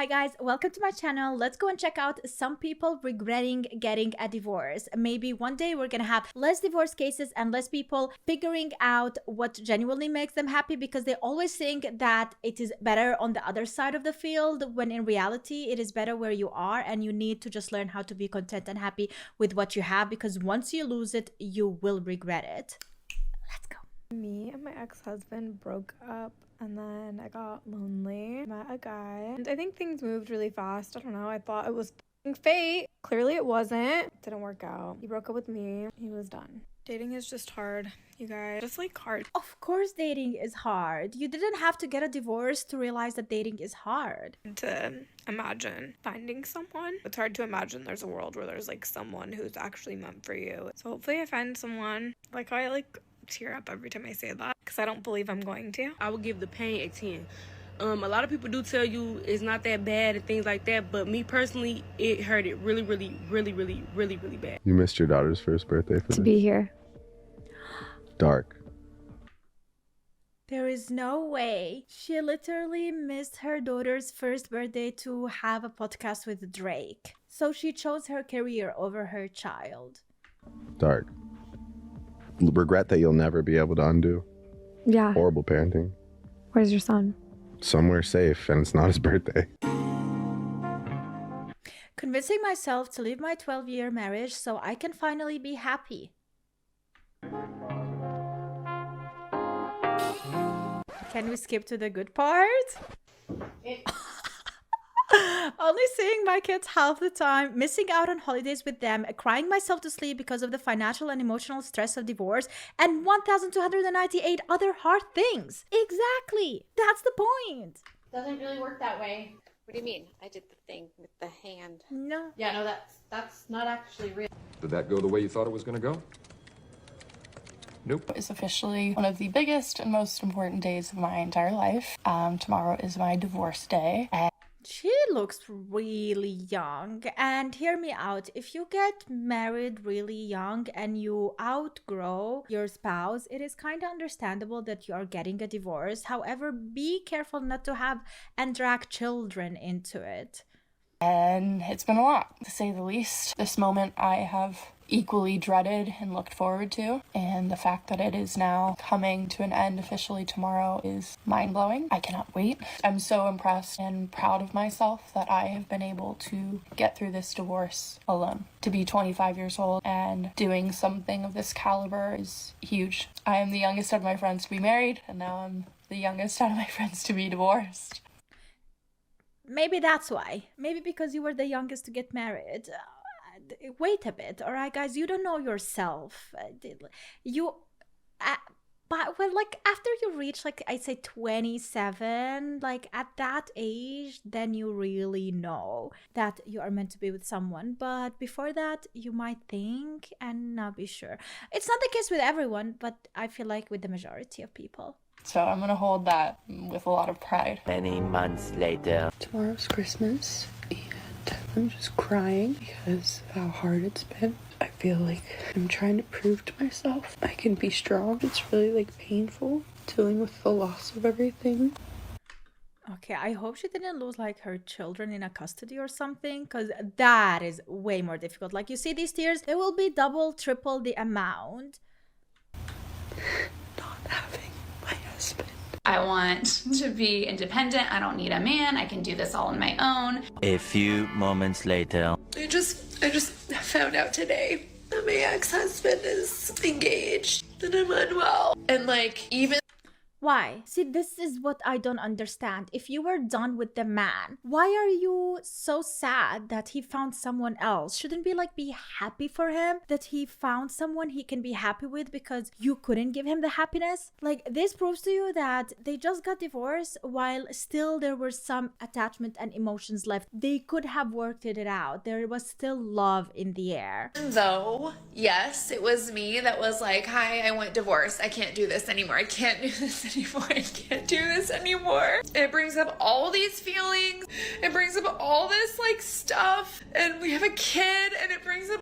Hi guys, welcome to my channel. Let's go and check out some people regretting getting a divorce. Maybe one day we're gonna have less divorce cases and less people figuring out what genuinely makes them happy, because they always think that it is better on the other side of the field, when in reality it is better where you are, and you need to just learn how to be content and happy with what you have, because once you lose it, you will regret it. Let's go. Me and my ex-husband broke up, and then I got lonely, met a guy, and I think things moved really fast. I don't know, I thought it was fate. Clearly it wasn't. It didn't work out. He broke up with me. He was done. Dating is just hard, you guys. Just like hard. Of course dating is hard. You didn't have to get a divorce to realize that dating is hard. To imagine finding someone. It's hard to imagine there's a world where there's like someone who's actually meant for you. So hopefully I find someone. Like, I tear up every time I say that because I don't believe I'm going to. I would give the pain a 10. A lot of people do tell you it's not that bad and things like that, but me personally, it hurt it really bad. You missed your daughter's first birthday for To be here. Dark. There is no way. She literally missed her daughter's first birthday to have a podcast with Drake. So she chose her career over her child. Dark. Regret that you'll never be able to undo. Yeah. Horrible parenting. Where's your son? Somewhere safe, and it's not his birthday. Convincing myself to leave my 12-year marriage so I can finally be happy. Can we skip to the good part? Only seeing my kids half the time, missing out on holidays with them, crying myself to sleep because of the financial and emotional stress of divorce, and 1,298 other hard things. Exactly. That's the point. Doesn't really work that way. What do you mean? I did the thing with the hand. No. Yeah, no, that's not actually real. Did that go the way you thought it was going to go? Nope. It's officially one of the biggest and most important days of my entire life. Tomorrow is my divorce day. She looks really young, and hear me out. If you get married really young and you outgrow your spouse, it is kind of understandable that you are getting a divorce. However, be careful not to have and drag children into it. And it's been a lot, to say the least. This moment I have equally dreaded and looked forward to, and the fact that it is now coming to an end officially tomorrow is mind-blowing. I cannot wait. I'm so impressed and proud of myself that I have been able to get through this divorce alone. To be 25 years old and doing something of this caliber is huge. I am the youngest out of my friends to be married, and now I'm the youngest out of my friends to be divorced. Maybe that's why. Maybe because you were the youngest to get married. Wait a bit, all right, guys? You don't know yourself. But well, like after you reach, like I say 27, like at that age, then you really know that you are meant to be with someone. But before that, you might think and not be sure. It's not the case with everyone, but I feel like with the majority of people. So I'm gonna hold that with a lot of pride. Many months later. Tomorrow's Christmas, and I'm just crying because of how hard it's been. I feel like I'm trying to prove to myself I can be strong. It's really painful dealing with the loss of everything. Okay, I hope she didn't lose like her children in a custody or something, because that is way more difficult. Like, you see these tears, they will be double, triple the amount. Not having my husband. I want to be independent. I don't need a man. I can do this all on my own. A few moments later. I just found out today that my ex-husband is engaged and I'm unwell. And even... Why? See, this is what I don't understand. If you were done with the man, why are you so sad that he found someone else? Shouldn't be happy for him that he found someone he can be happy with because you couldn't give him the happiness? This proves to you that they just got divorced while still there were some attachment and emotions left. They could have worked it out. There was still love in the air. Though, yes, it was me that was like, hi, I want divorce. I can't do this anymore. I can't do this anymore. I can't do this anymore. It brings up all these feelings. It brings up all this stuff. And we have a kid and it brings up...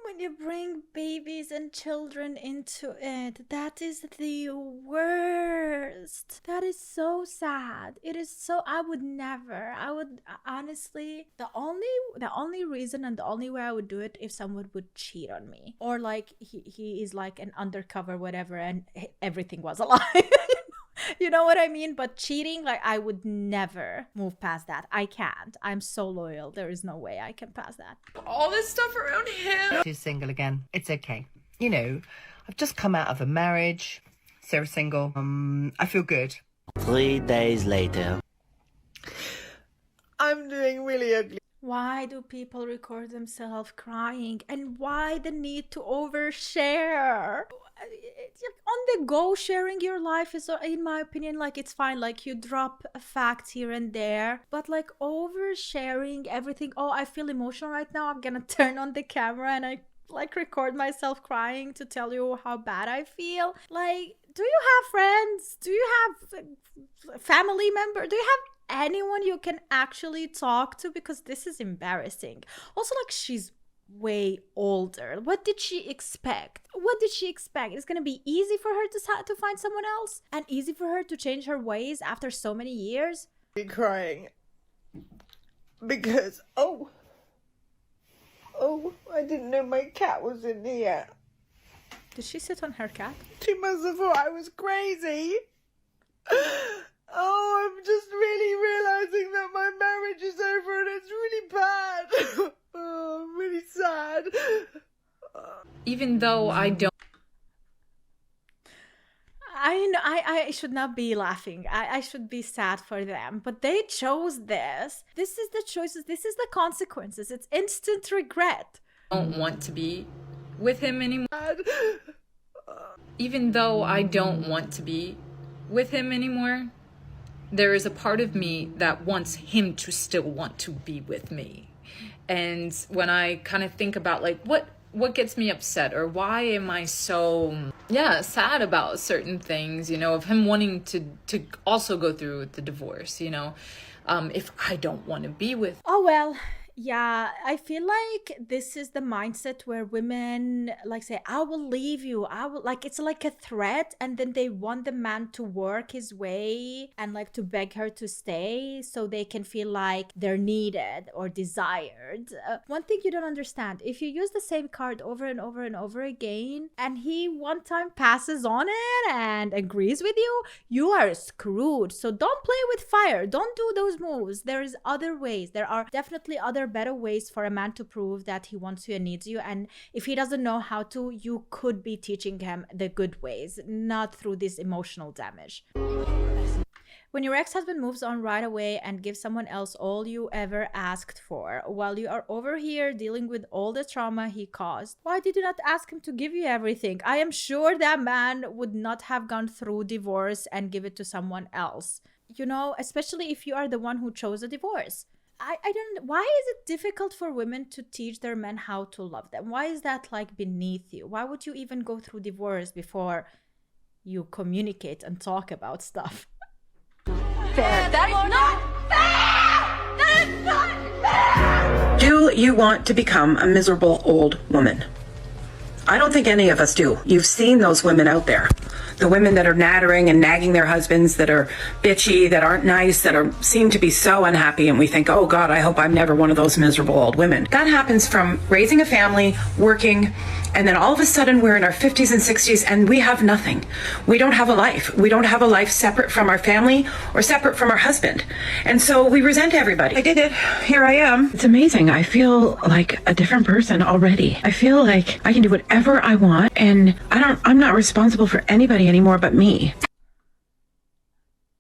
When when you bring babies and children into it, that is the worst. That is so sad. It is so, I would honestly, the only reason and the only way I would do it if someone would cheat on me, or like he is like an undercover whatever and everything was a lie. You know what I mean? But cheating, like, I would never move past that. I can't. I'm so loyal. There is no way I can pass that. All this stuff around him. She's single again. It's okay. You know, I've just come out of a marriage. Sarah's single. I feel good. 3 days later. I'm doing really ugly. Why do people record themselves crying? And why the need to overshare? On the go, sharing your life is, in my opinion, like, it's fine. Like, you drop a fact here and there, but like oversharing everything. Oh, I feel emotional right now, I'm gonna turn on the camera and I like record myself crying to tell you how bad I feel. Like, do you have friends? Do you have family member? Do you have anyone you can actually talk to? Because this is embarrassing. Also, like, she's way older. What did she expect? It's gonna be easy for her to find someone else, and easy for her to change her ways after so many years? I'm crying because oh, I didn't know my cat was in here. Did she sit on her cat? She must have thought I was crazy. Oh, I'm just really realizing that my marriage is over and it's really bad. Oh, I'm really sad. Even though I don't. I should not be laughing. I should be sad for them. But they chose this. This is the choices. This is the consequences. It's instant regret. I don't want to be with him anymore. Even though I don't want to be with him anymore, there is a part of me that wants him to still want to be with me. And when I kind of think about like what gets me upset, or why am I so sad about certain things, you know, of him wanting to also go through with the divorce, you know, if I don't want to be with. Oh, well, yeah, I feel like this is the mindset where women like say, I will leave you. I will, like, it's like a threat, and then they want the man to work his way and like to beg her to stay so they can feel like they're needed or desired. One thing you don't understand, if you use the same card over and over and over again, and he one time passes on it and agrees with you, you are screwed. So don't play with fire. Don't do those moves. There is other ways. There are definitely other better ways for a man to prove that he wants you and needs you. And if he doesn't know how to, you could be teaching him the good ways, not through this emotional damage. When your ex-husband moves on right away and gives someone else all you ever asked for, while you are over here dealing with all the trauma he caused, why did you not ask him to give you everything? I am sure that man would not have gone through divorce and give it to someone else. You know, especially if you are the one who chose a divorce. I don't, why is it difficult for women to teach their men how to love them? Why is that like beneath you? Why would you even go through divorce before you communicate and talk about stuff? Fair. That is not fair! That is not fair! Do you want to become a miserable old woman? I don't think any of us do. You've seen those women out there. The women that are nattering and nagging their husbands, that are bitchy, that aren't nice, that seem to be so unhappy, and we think, oh God, I hope I'm never one of those miserable old women. That happens from raising a family, working, and then all of a sudden we're in our 50s and 60s and we have nothing. We don't have a life. We don't have a life separate from our family or separate from our husband. And so we resent everybody. I did it. Here I am. It's amazing. I feel like a different person already. I feel like I can do whatever I want, and I'm not responsible for anybody anymore but me.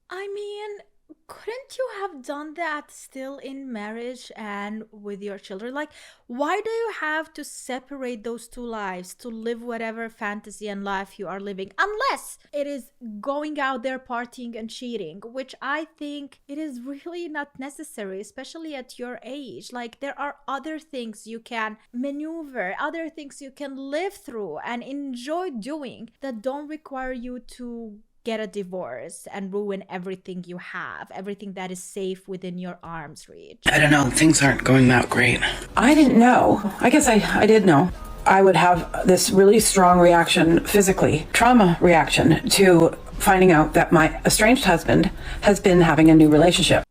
I mean, couldn't you have done that still in marriage and with your children? Like, why do you have to separate those two lives to live whatever fantasy and life you are living? Unless it is going out there partying and cheating, which I think it is really not necessary, especially at your age. Like, there are other things you can maneuver, other things you can live through and enjoy doing that don't require you to get a divorce and ruin everything you have, everything that is safe within your arm's reach. I don't know. Things aren't going that great. I didn't know. I guess I did know. I would have this really strong reaction physically, trauma reaction to finding out that my estranged husband has been having a new relationship.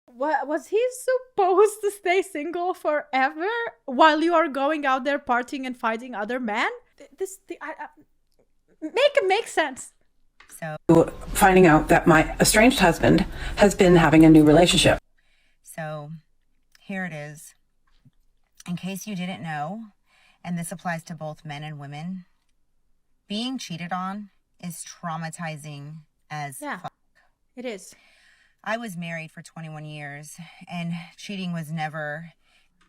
What was he supposed to stay single forever while you are going out there partying and fighting other men? Make sense. So finding out that my estranged husband has been having a new relationship. So here it is. In case you didn't know, and this applies to both men and women, being cheated on is traumatizing as fuck. It is. I was married for 21 years, and cheating was never...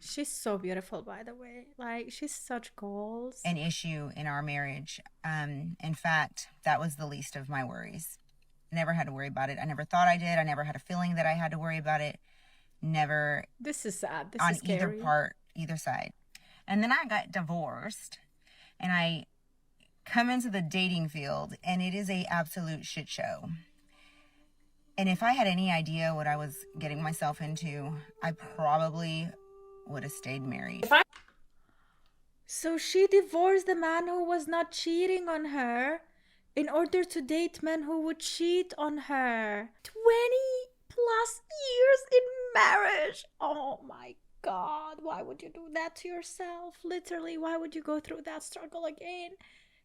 She's so beautiful, by the way. Like, she's such goals. ...an issue in our marriage. In fact, that was the least of my worries. I never had to worry about it. I never thought I did. I never had a feeling that I had to worry about it. Never. This is sad. This on is scary. either side. And then I got divorced, and I come into the dating field, and it is a absolute shit show. And if I had any idea what I was getting myself into, I probably would have stayed married. So she divorced the man who was not cheating on her in order to date men who would cheat on her. 20 plus years in marriage. Oh my God. Why would you do that to yourself? Literally, why would you go through that struggle again?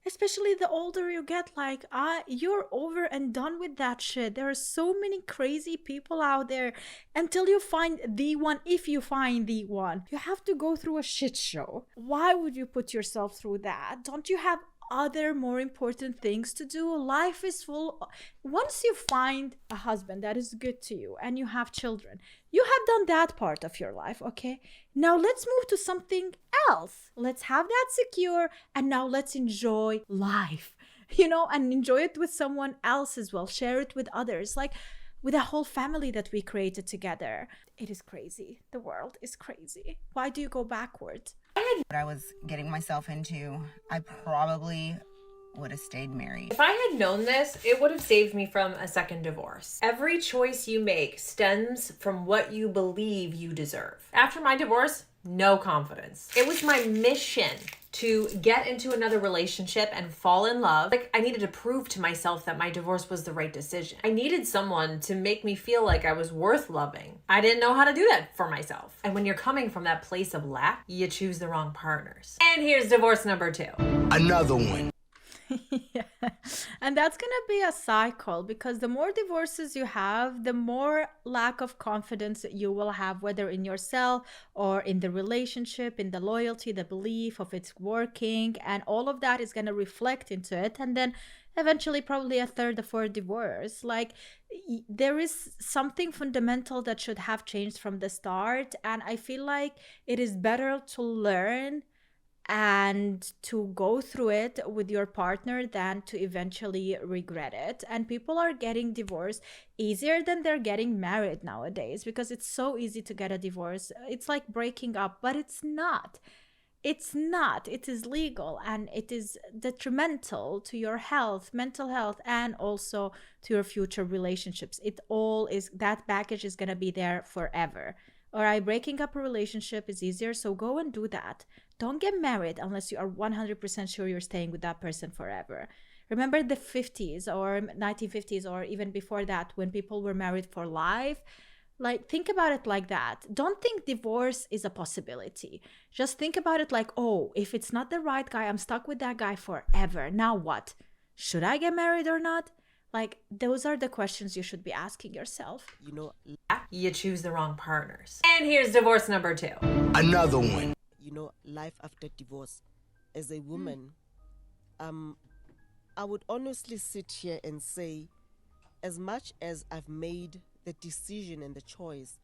Especially the older you get, like, you're over and done with that shit. There are so many crazy people out there. Until you find the one, if you find the one, you have to go through a shit show. Why would you put yourself through that? Don't you have other more important things to do? Life is full. Once you find a husband that is good to you and you have children, you have done that part of your life, okay? Now let's move to something else. Let's have that secure, and now let's enjoy life, and enjoy it with someone else as well. Share it with others, like with a whole family that we created together. It is crazy. The world is crazy. Why do you go backwards? What I was getting myself into, I probably would have stayed married. If I had known this, it would have saved me from a second divorce. Every choice you make stems from what you believe you deserve. After my divorce, no confidence. It was my mission to get into another relationship and fall in love. Like, I needed to prove to myself that my divorce was the right decision. I needed someone to make me feel like I was worth loving. I didn't know how to do that for myself. And when you're coming from that place of lack, you choose the wrong partners. And here's divorce number 2. Another one. Yeah. And that's gonna be a cycle, because the more divorces you have, the more lack of confidence you will have, whether in yourself or in the relationship, in the loyalty, the belief of it's working, and all of that is gonna reflect into it. And then eventually probably a third or fourth divorce. Like, there is something fundamental that should have changed from the start, and I feel like it is better to learn and to go through it with your partner than to eventually regret it. And people are getting divorced easier than they're getting married nowadays, because it's so easy to get a divorce. It's like breaking up, but it's not. It's not. It is legal, and it is detrimental to your health, mental health, and also to your future relationships. It all is, that baggage is going to be there forever. All right, breaking up a relationship is easier, so go and do that. Don't get married unless you are 100% sure you're staying with that person forever. Remember the 50s or 1950s or even before that, when people were married for life? Like, think about it like that. Don't think divorce is a possibility. Just think about it like, oh, if it's not the right guy, I'm stuck with that guy forever. Now what? Should I get married or not? Like, those are the questions you should be asking yourself. You choose the wrong partners. And here's divorce number 2. Another one. Life after divorce. As a woman, I would honestly sit here and say, as much as I've made the decision and the choice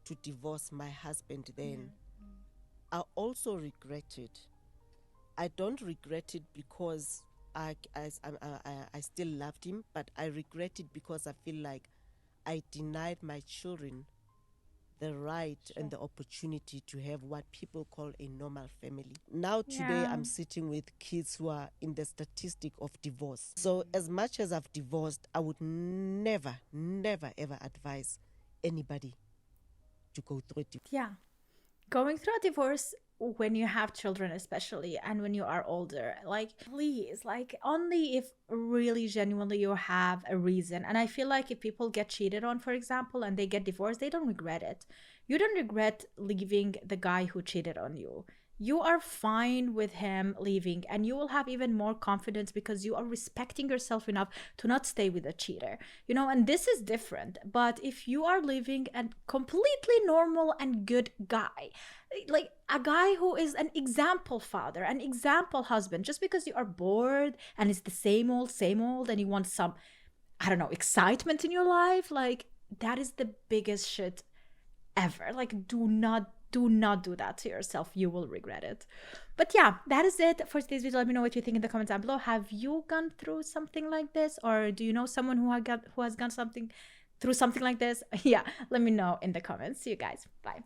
to divorce my husband then, I also regret it. I don't regret it because I still loved him, but I regret it because I feel like I denied my children the right and the opportunity to have what people call a normal family. Now today I'm sitting with kids who are in the statistic of divorce. So as much as I've divorced, I would never ever advise anybody to go through it. Yeah. Going through a divorce when you have children, especially, and when you are older, like, please, like, only if really genuinely you have a reason. And I feel like if people get cheated on, for example, and they get divorced, they don't regret it. You don't regret leaving the guy who cheated on you. You are fine with him leaving, and you will have even more confidence because you are respecting yourself enough to not stay with a cheater, you know. And this is different. But if you are leaving a completely normal and good guy, like a guy who is an example father, an example husband, just because you are bored and it's the same old, and you want some, I don't know, excitement in your life, like, that is the biggest shit ever. Like, do not do that to yourself. You will regret it. But yeah, that is it for today's video. Let me know what you think in the comments down below. Have you gone through something like this, or do you know someone who has gone through something like this? Yeah, let me know in the comments. See you guys. Bye.